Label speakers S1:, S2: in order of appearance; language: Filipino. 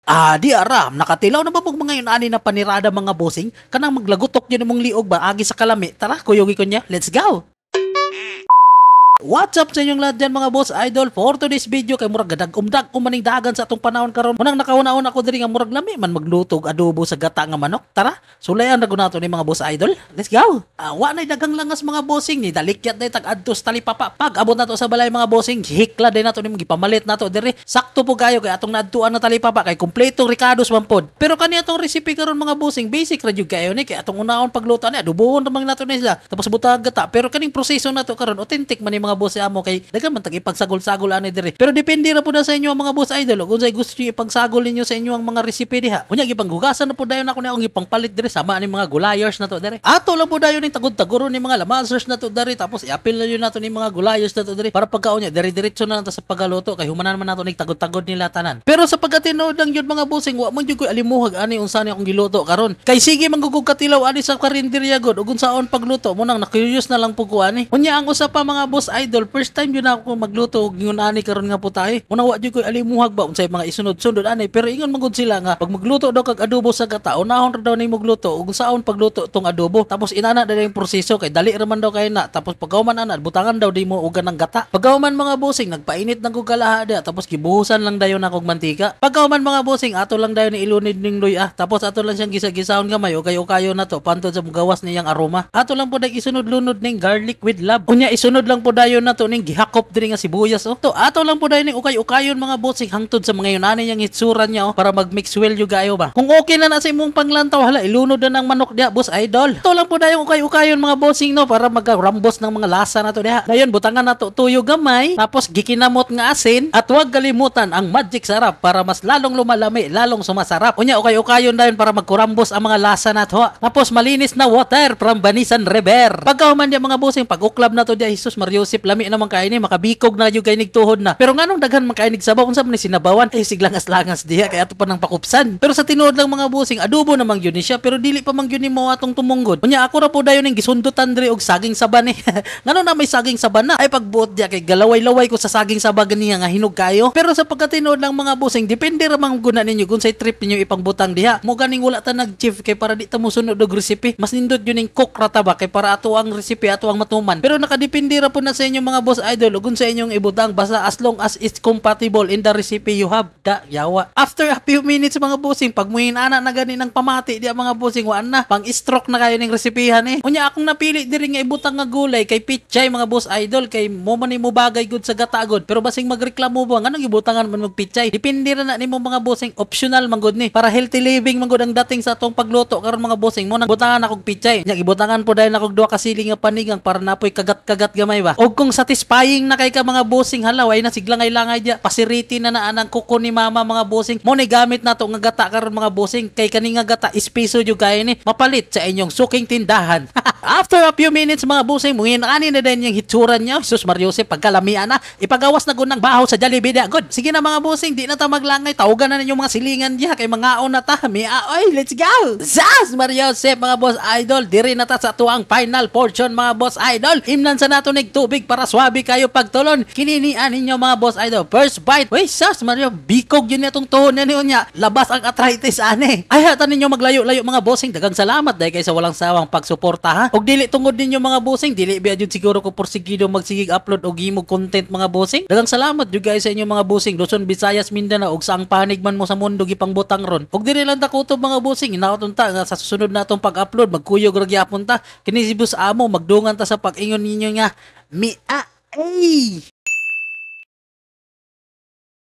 S1: Di aram, nakatilaw na ba mong mga yun ani na panirada mga bossing? Kanang maglagutok yun mong liog ba agi sa kalami? Tara, kuyogi ko niya. Let's go! What's up sa inyong lahat dyan mga boss idol? For today's video kay murag gadag maning dagan sa atong panahon karon. Munang nakauna-una ako diri nga murag lami man magluto og adobo sa gata nga manok. Tara, sulayan ra nato ni mga boss idol. Let's go. Wa nay dagang langas mga bossing ni dalikyat day tag-adto sa talipapa. Pag abot nato sa balay mga bossing, hikla day nato ni gipamalit nato diri. Sakto po kayo kay atong naadtuan na talipapa kay kumpletong ricados man pod. Pero kani atong recipe karon mga bossing, basic ra jud kayo ni kay atong unahon pagluto ni adobohon ra man nato ni sila. Tapos butang gata. Pero kaning proseso nato karon authentic man ni mga boss amo kay dagan man tag ipagsagol-sagol ani diri. Pero depende ra pud sa inyo mga boss idol kung say gusto niyo ipagsagol ninyo sa inyo ang mga recipe diha. Unya gipanghugasan na pud dayon ako ni ang ipangpalit diri sama ni mga gulayers nato diri. Ato lang pud dayon ni tagod-taguron ni mga lamasers nato diri tapos iapil na yun nato ni mga gulayers nato diri para pagkaon niya diri-diretso na nato sa pagaluto kay humanan man nato ni tagod-tagod nila tanan. Pero sa pagkatinood lang yun mga bossing wa man jud ko alimuhag ani unsa ni akong giluto karon. Kay sige manggugug katilaw ani sa karinderya god ug unsaon pagluto mo nang na-curious na lang pud ko ani. Unya ang usa pa mga boss idol first time yun ako magluto og yun ani karon nga po tayo. Una wa jud ko alimuhag ba unsay mga isunod-sunod ani pero ingon man gud sila nga pag magluto daw kag adobo sa gata unahon ra daw ni magluto ug unsaon pagluto tong adobo tapos inana daw yung proseso kay dali ra man daw kay na tapos pagkauman ana butangan daw di mo ugan ng gata. Pagkauman mga bossing nagpainit ng kugalaha dia tapos gibuhusan lang dayon na kog mantika. Pagkauman mga bossing ato lang dayon ni ilunid ning luya tapos ato lang siyang gisa-gisahon gamay o kayo na to pantod sa gawas niyang aroma. Ato lang po isunod-lunod ning garlic with love. Unya isunod lang po dayon nato ning gihakop diri nga sibuyas to ato lang po dayon ning ukay-ukayon mga bossing hangtod sa mga yunani yang hitsuran niya para mag-mix well yu gayo ba. Kung okay na sa imong panglantaw hala ilunod na ng manok dia boss idol. Ato lang po dayon ukay-ukayon mga bossing no para magrambos ng mga lasa nato diha. Dayon butangan nato tuyo gamay tapos gikinamot nga asin at huwag kalimutan ang magic sarap para mas lalong lumalami lalong sumasarap. Unya ukay-ukayon dayon para magkurambos ang mga lasa nato. Tapos malinis na water from Banisan River. Pagkahuman dia mga bossing pag-uklab nato dia Jesus Mariosip lami naman kay ni makabikog na yung kay nigtuhod na. Pero nganong daghan man kay nigsabaw unsa man ni sinabawan ay siglangas-langas diha kay ato pa nang pakupsan. Pero sa tinuod lang mga bossing adobo namang yun ni siya pero dili pa man yun ni mo atong tumunggod. Unya ako ra po dayon ning gisundutan diri og saging saban ni. Ngano na may saging saban na ay pagbuot dia kay galaway-laway ko sa saging saban niya nga hinog kayo. Pero sa pagkatinuod lang mga bossing depende ra man guna ninyo kung say trip ninyo ipangbutang diha. Mo ganing wala ta nag-chief kay para di ta mo sunod og recipe. Mas nindot yun ning cook ra ta ba kay para ato ang recipe ato ang matuman. Pero nakadepende ra po na sa inyo mga boss idol ug sa inyong ibutang basta as long as it's compatible in the recipe you have da yawa. After a few minutes mga bossing pag muhin ana na gani ng pamati di mga bossing wa na pang stroke na kayo ning resipihan eh. Unya akong napili diri nga ibutang nga gulay kay pichay mga boss idol kay mo man mo bagay gud sa gata gud pero basing magreklamo ba nganong ibutangan man magpichay depende ra na nimo mga bossing optional man gud ni para healthy living man gud ang dating sa atong pagluto karon mga bossing mo nang butangan akog pichay nya ibutangan po dahil akog duha ka siling nga panigang para napoy kagat-kagat gamay ba og kung satisfying na kay ka mga bossing halaway na siglangay-langay dia pasiriti na anang kuko ni mama mga bossing mo ni gamit nato nga gata karon mga bossing kay kani nga gata espeso jud kay ni mapalit sa inyong suking tindahan. After a few minutes mga bossing mungin ani na din yung hitsuran niya Jesus Mariosep pagkalamian na ipagawas na gud ng bahaw sa Jollibee dia good. Sige na mga bossing di na ta maglangay tawagan na ninyo mga silingan diha kay mangaon na ta oy let's go. Jesus Mariosep mga boss idol diri na ta sa tuang final portion mga boss idol. Imnan sa nato nig tubig para swabe kayo pagtulon kininian ninyo mga boss idol. First bite uy Jesus Mario bikog yun itong tuhon niya labas ang arthritis ani. Ay hata ninyo maglayo-layo mga bossing dagang salamat dahil kay sa walang sawang pagsuporta ha. Og dili tungod ninyo mga bossing dili biya jud siguro ko porsigido magsigig upload og himog content mga bossing. Dagang salamat jud guys sa inyo mga bossing Luzon, Visayas, Mindanao og saang panig man mo sa mundo gipangbutang ron. Og dili lang ta kutob mga bossing inaoton ta nga sa susunod natong pag-upload magkuyog ra gyapon ta kini si boss amo magdungan ta sa pag-ingon ninyo nga mi